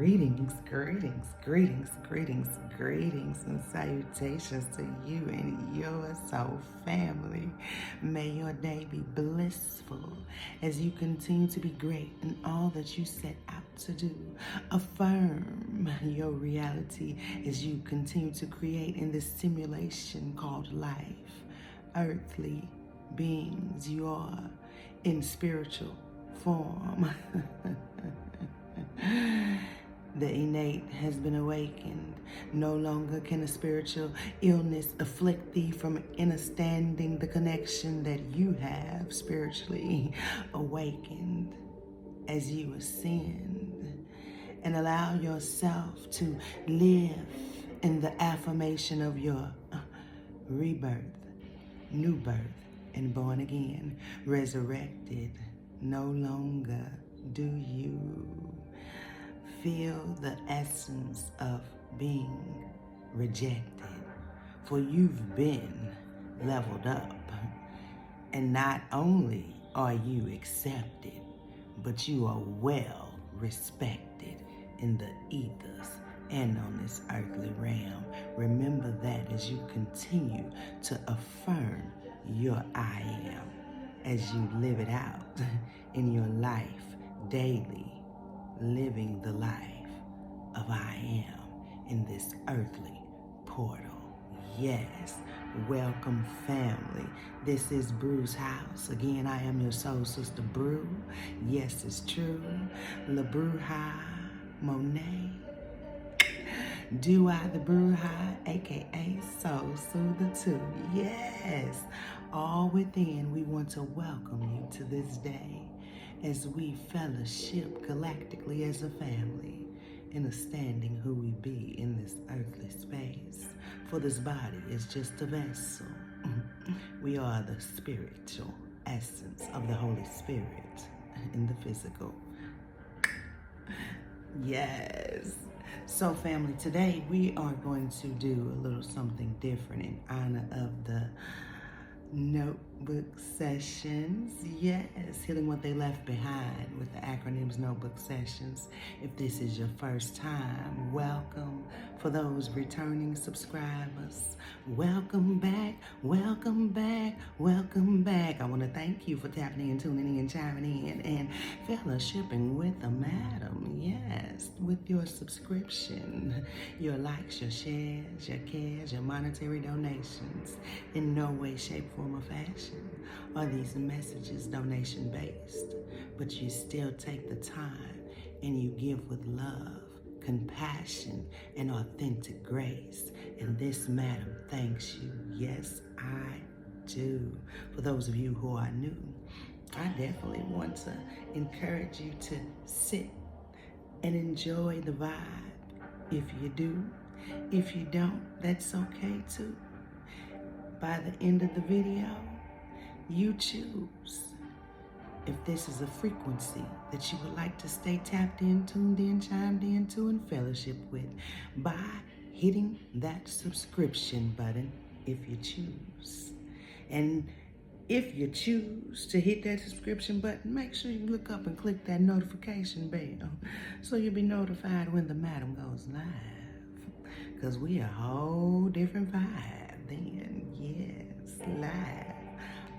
Greetings, greetings, greetings, greetings, greetings, and salutations to you and your soul family. May your day be blissful as you continue to be great in all that you set out to do. Affirm your reality as you continue to create in this simulation called life. Earthly beings, you are in spiritual form. The innate has been awakened. No longer can a spiritual illness afflict thee from understanding the connection that you have spiritually awakened as you ascend, and allow yourself to live in the affirmation of your rebirth, new birth, and born again, resurrected. No longer do you feel the essence of being rejected, for you've been leveled up, and not only are you accepted, but you are well respected in the ethers and on this earthly realm. Remember that as you continue to affirm your I am, as you live it out in your life daily, living the life of I am in this earthly portal. Yes, welcome family. This is Bruj's house. Again, I am your soul sister Bruj. Yes, it's true. LaBruja, Monet. Do I the Bruja, aka SoulSoother too. Yes, all within, we want to welcome you to this day as we fellowship galactically as a family, understanding who we be in this earthly space. For this body is just a vessel. We are the spiritual essence of the Holy Spirit in the physical. Yes. So family, today we are going to do a little something different in honor of the notebook sessions. Yes, healing what they left behind with the acronyms notebook sessions. If this is your first time, welcome. For those returning subscribers, welcome back, welcome back, welcome back. I want to thank you for tapping in, tuning in, chiming in, and fellowshipping with the madam. Yes, with your subscription, your likes, your shares, your cares, your monetary donations. In no way, shape, form, or fashion are these messages donation based, but you still take the time and you give with love, compassion, and authentic grace. And this madam thanks you. Yes, I do. For those of you who are new, I definitely want to encourage you to sit and enjoy the vibe. If you do, if you don't, that's okay too. By the end of the video, you choose if this is a frequency that you would like to stay tapped in, tuned in, chimed into, and fellowship with by hitting that subscription button if you choose. And if you choose to hit that subscription button, make sure you look up and click that notification bell so you'll be notified when the madam goes live. Because we a whole different vibe then. Yes, live.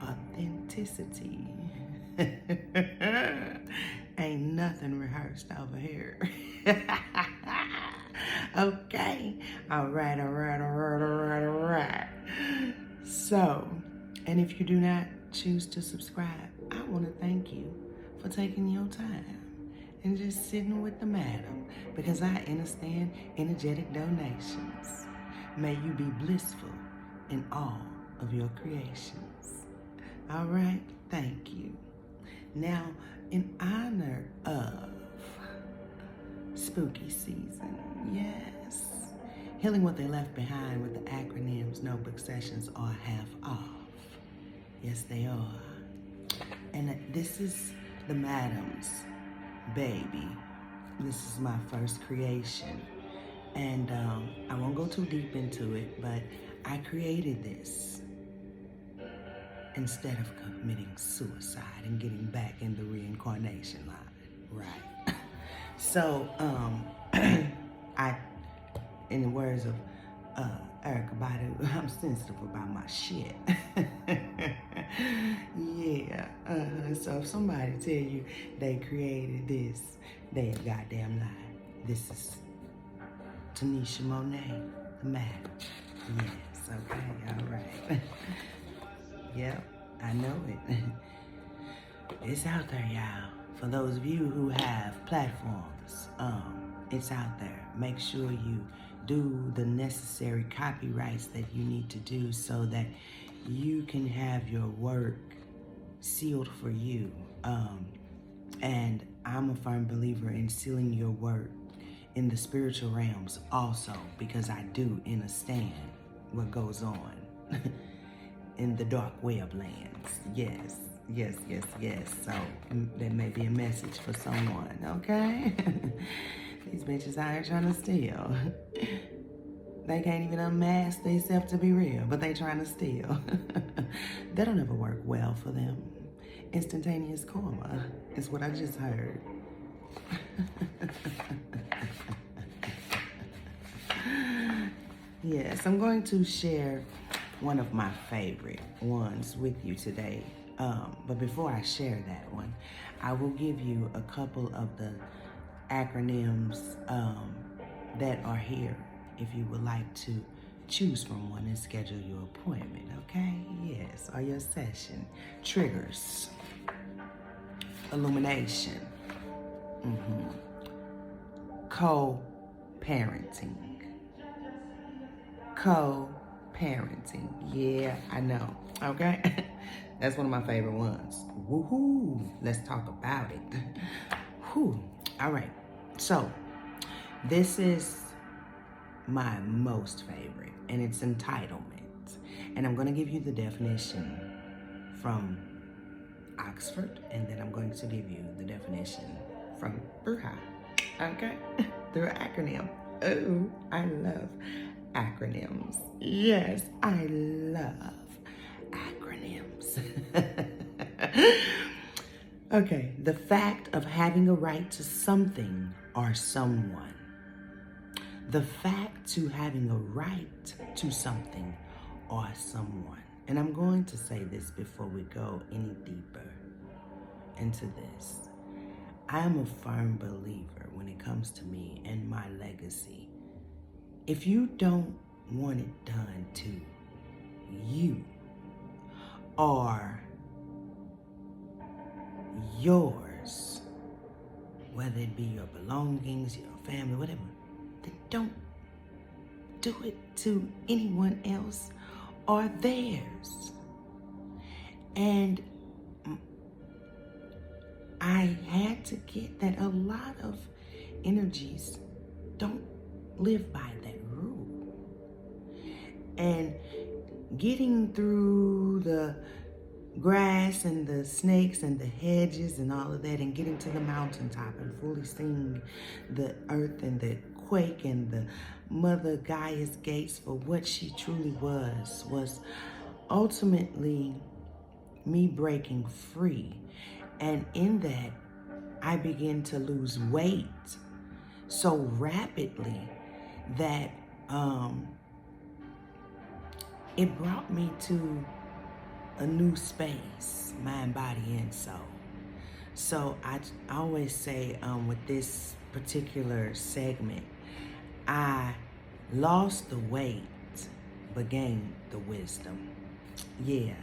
Authenticity. Ain't nothing rehearsed over here. Okay. All right. So, and if you do not choose to subscribe, I want to thank you for taking your time and just sitting with the madam, because I understand energetic donations. May you be blissful in all of your creations. All right, thank you. Now, in honor of spooky season, yes, healing what they left behind with the acronyms notebook sessions are half off. Yes, they are. And this is the madam's baby. This is my first creation. And I won't go too deep into it, but I created this instead of committing suicide and getting back in the reincarnation line, right? So In the words of Erykah Badu, I'm sensitive about my shit. Yeah. So if somebody tell you they created this, they a goddamn lie. This is Tanesha Monet, the map. Yes, okay, all right. Yep, I know it. It's out there, y'all. For those of you who have platforms, it's out there. Make sure you do the necessary copyrights that you need to do so that you can have your work sealed for you. And I'm a firm believer in sealing your work in the spiritual realms also, because I do understand what goes on in the dark web lands. Yes. So there may be a message for someone, okay? These bitches out here trying to steal. They can't even unmask themselves to be real, but they trying to steal. That don't ever work well for them. Instantaneous karma is what I just heard. Yes, I'm going to share one of my favorite ones with you today. But before I share that one, I will give you a couple of the acronyms that are here if you would like to choose from one and schedule your appointment, okay? Yes, or your session. Triggers. Illumination. Co-parenting. Co-parenting. Yeah, I know, okay? That's one of my favorite ones. Woohoo! Let's talk about it. Whew. All right. So, this is my most favorite, and it's entitlement. And I'm going to give you the definition from Oxford, and then I'm going to give you the definition from Bruja. Okay? Through an acronym. Oh, I love acronyms. Yes, I love acronyms. Okay, the fact of having a right to something or someone. The fact to having a right to something or someone. And I'm going to say this before we go any deeper into this. I am a firm believer when it comes to me and my legacy. If you don't want it done to you or yours, whether it be your belongings, your family, whatever, then don't do it to anyone else or theirs. And I had to get that a lot of energies don't live by that rule. And getting through the grass and the snakes and the hedges and all of that, and getting to the mountaintop and fully seeing the earth and the quake and the Mother Gaia's gates for what she truly was ultimately me breaking free. And in that, I began to lose weight so rapidly that it brought me to a new space, mind, body, and soul. So I always say with this particular segment, I lost the weight, but gained the wisdom. Yeah.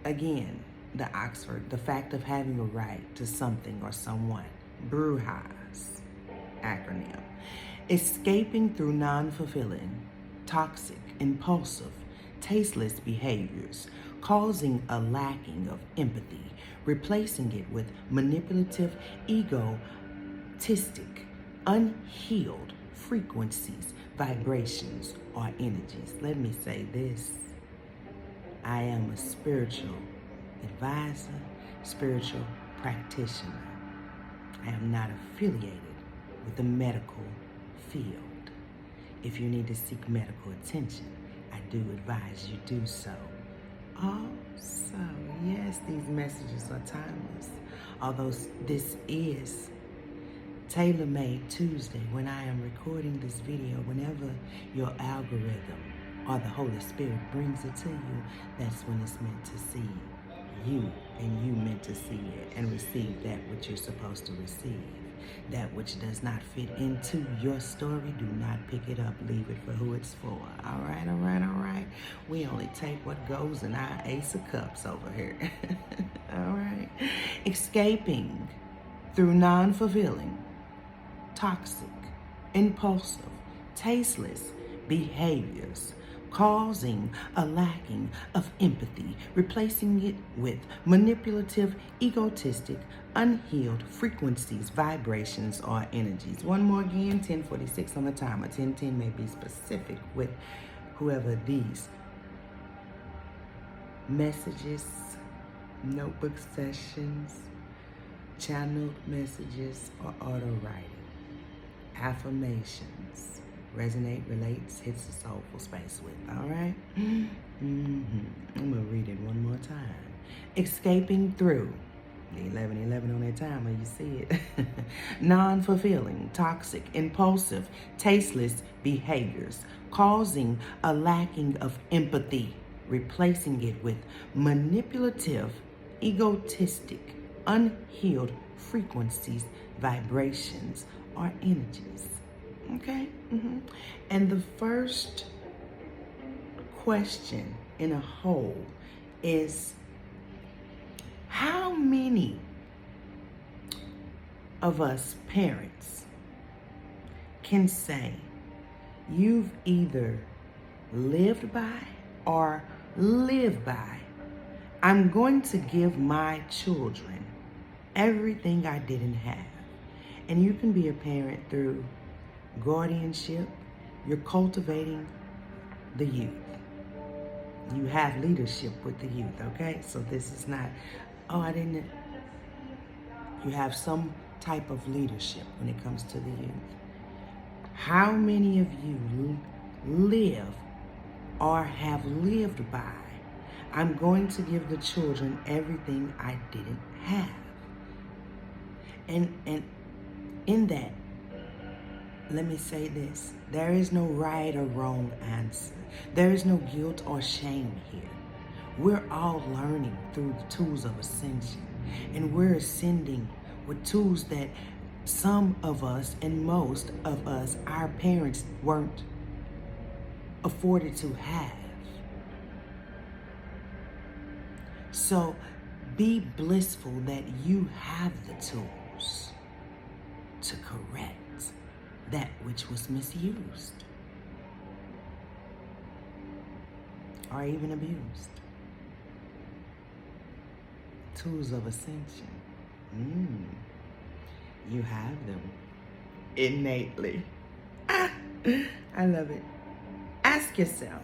Again, the Oxford, the fact of having a right to something or someone. Bruja's acronym. Escaping through non-fulfilling, toxic, impulsive, tasteless behaviors, causing a lacking of empathy, replacing it with manipulative, egotistic, unhealed frequencies, vibrations, or energies. Let me say this. I am a spiritual advisor, spiritual practitioner. I am not affiliated with the medical field. If you need to seek medical attention, I do advise you do so. Also, yes, these messages are timeless. Although this is TailorMadeTuesday, when I am recording this video, whenever your algorithm or the Holy Spirit brings it to you, that's when it's meant to see you, and you meant to see it and receive that which you're supposed to receive. That which does not fit into your story, do not pick it up. Leave it for who it's for. All right, all right, all right. We only take what goes in our Ace of Cups over here. All right. Escaping through non-fulfilling, toxic, impulsive, tasteless behaviors, causing a lacking of empathy, replacing it with manipulative, egotistic, unhealed frequencies, vibrations, or energies. One more again, 10:46 on the timer. 10:10 may be specific with whoever these messages, notebook sessions, channeled messages, or auto writing, affirmations, resonate, relates, hits the soulful space with. All right? I'm gonna read it one more time. Escaping through the 11:11 on that timer, you see it. Non-fulfilling, toxic, impulsive, tasteless behaviors, causing a lacking of empathy, replacing it with manipulative, egotistic, unhealed frequencies, vibrations, or energies. Okay? And the first question in a whole is, how many of us parents can say you've either lived by or live by, I'm going to give my children everything I didn't have? And you can be a parent through guardianship. You're cultivating the youth. You have leadership with the youth, okay? So this is not, you have some type of leadership when it comes to the youth. How many of you live or have lived by, I'm going to give the children everything I didn't have? And in that, let me say this. There is no right or wrong answer. There is no guilt or shame here. We're all learning through the tools of ascension. And we're ascending with tools that some of us and most of us, our parents, weren't afforded to have. So be blissful that you have the tools to correct that which was misused or even abused. Tools of ascension. You have them innately. I love it. Ask yourself,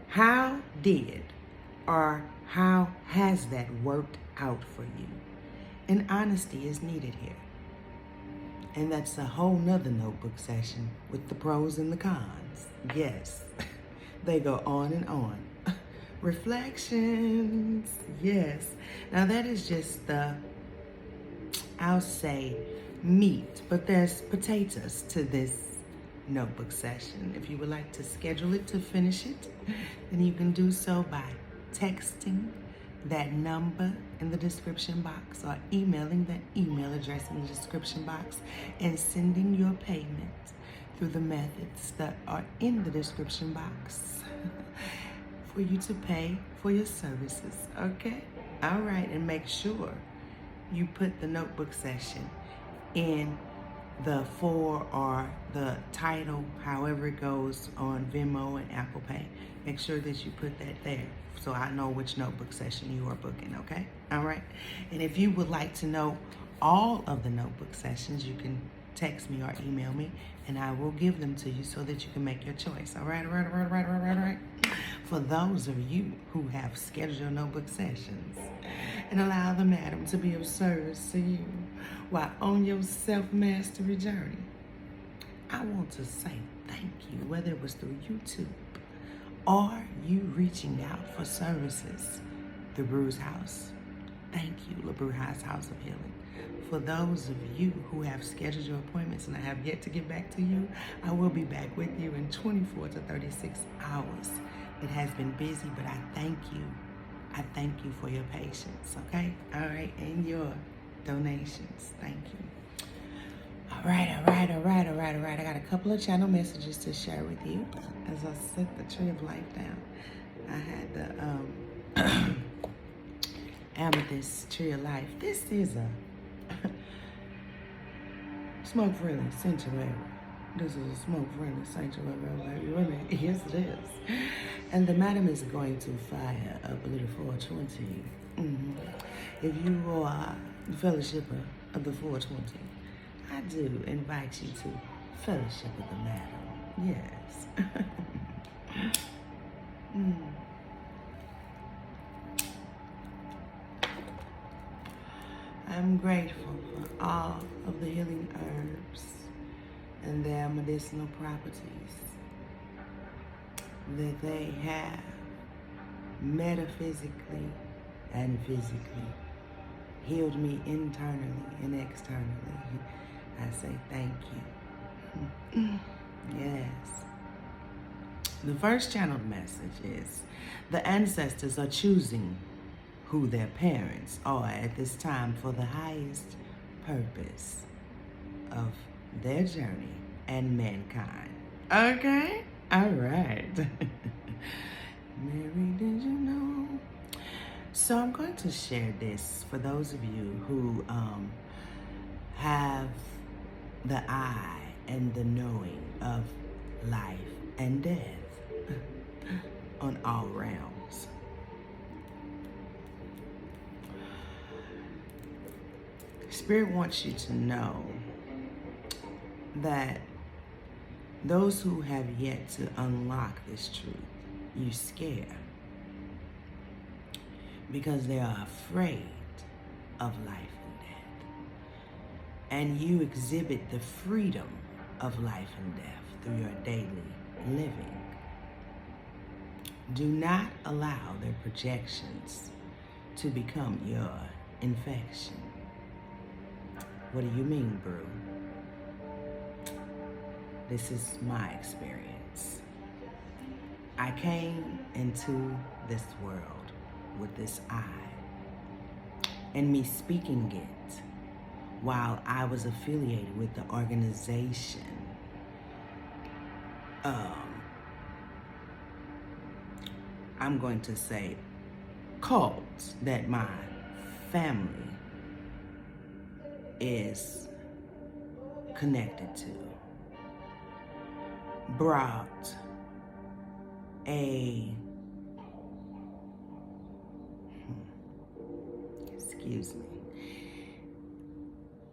how did or how has that worked out for you? And honesty is needed here. And that's a whole nother notebook session with the pros and the cons. Yes, they go on and on. Reflections, yes. Now that is just the, I'll say, meat, but there's potatoes to this notebook session. If you would like to schedule it to finish it, then you can do so by texting that number in the description box or emailing that email address in the description box and sending your payment through the methods that are in the description box for you to pay for your services, okay? All right, and make sure you put the notebook session in the for or the title, however it goes on Venmo and Apple Pay. Make sure that you put that there so I know which notebook session you are booking, okay? All right. And if you would like to know all of the notebook sessions, you can text me or email me and I will give them to you so that you can make your choice. All right, all right, all right, all right, all right, all right. For those of you who have scheduled your notebook sessions and allow the madam to be of service to you while on your self-mastery journey, I want to say thank you, whether it was through YouTube or you reaching out for services through Bruj House. Thank you, LaBruja's House of Healing, for those of you who have scheduled your appointments and I have yet to get back to you, I will be back with you in 24 to 36 hours. It has been busy, but I thank you. I thank you for your patience, okay? All right, and your donations. Thank you. All right. I got a couple of channel messages to share with you as I set the tree of life down. I had the amethyst tree of life. This is a smoke-friendly sanctuary. This is a smoke-friendly sanctuary. Yes, it is. And the madam is going to fire up a little 420. If you are the fellowshipper of the 420, I do invite you to fellowship with the madam. Yes. I'm grateful for all of the healing herbs and their medicinal properties that they have metaphysically and physically healed me internally and externally. I say thank you. Yes. The first channeled message is the ancestors are choosing who their parents are at this time for the highest purpose of their journey and mankind. Okay? All right. Mary, did you know? So I'm going to share this for those of you who have the eye and the knowing of life and death on all realms. Spirit wants you to know that those who have yet to unlock this truth, you scare because they are afraid of life and death. And you exhibit the freedom of life and death through your daily living. Do not allow their projections to become your infection. What do you mean, Bruj? This is my experience. I came into this world with this eye, and me speaking it while I was affiliated with the organization I'm going to say cult that my family is connected to, brought a excuse me,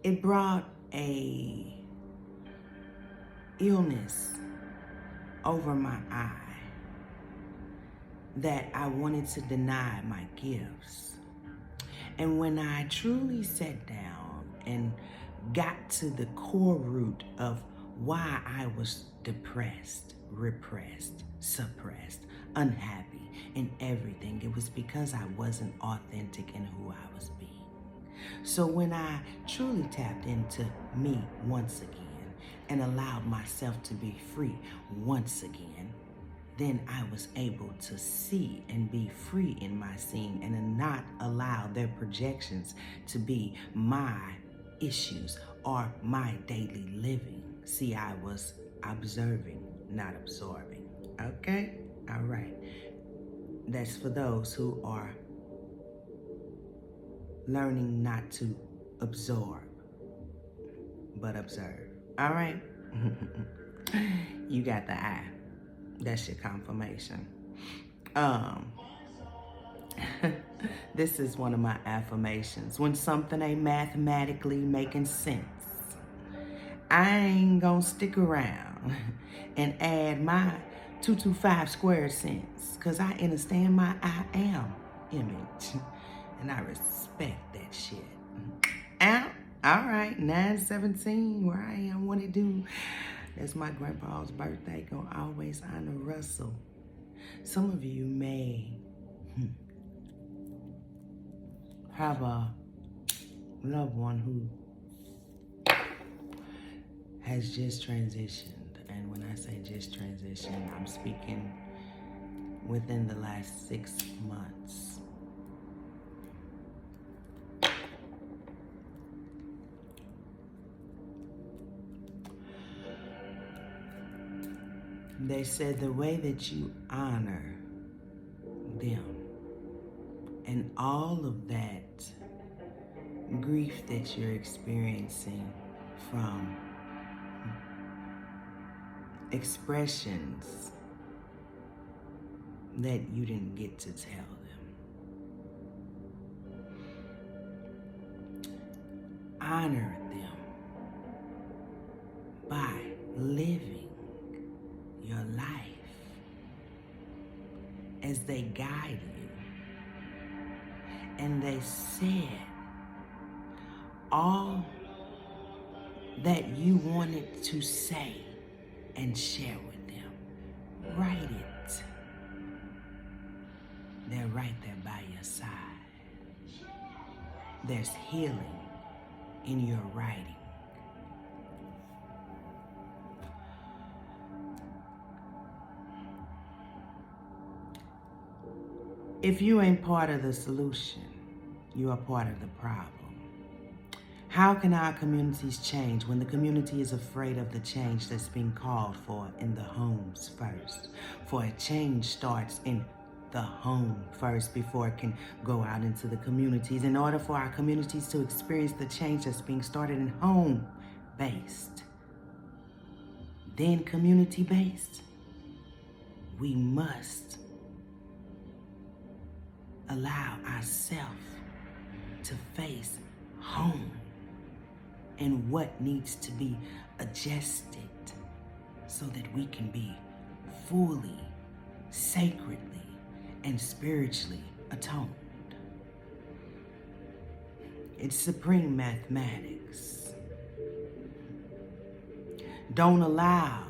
it brought a illness over my eye that I wanted to deny my gifts. And when I truly sat down and got to the core root of why I was depressed, repressed, suppressed, unhappy, and everything, it was because I wasn't authentic in who I was being. So when I truly tapped into me once again and allowed myself to be free once again, then I was able to see and be free in my seeing and not allow their projections to be my issues or my daily living. See, I was observing, not absorbing. Okay? All right. That's for those who are learning not to absorb, but observe. All right? You got the eye. That's your confirmation. This is one of my affirmations. When something ain't mathematically making sense, I ain't gonna stick around and add my 225 square cents, because I understand my I am image and I respect that shit. Out. All right, 9/17, where I am, what it do. That's my grandpa's birthday. Gonna always honor Russell. Some of you may have a loved one who has just transitioned. And when I say just transitioned, I'm speaking within the last 6 months. They said the way that you honor them and all of that grief that you're experiencing from expressions that you didn't get to tell them. Honor them by living your life as they guide you. And they said all that you wanted to say and share with them. Write it. They're right there by your side. There's healing in your writing. If you ain't part of the solution, you are part of the problem. How can our communities change when the community is afraid of the change that's being called for in the homes first? For a change starts in the home first before it can go out into the communities. In order for our communities to experience the change that's being started in home-based, then community-based, we must allow ourselves to face home and what needs to be adjusted so that we can be fully, sacredly, and spiritually atoned. It's supreme mathematics. Don't allow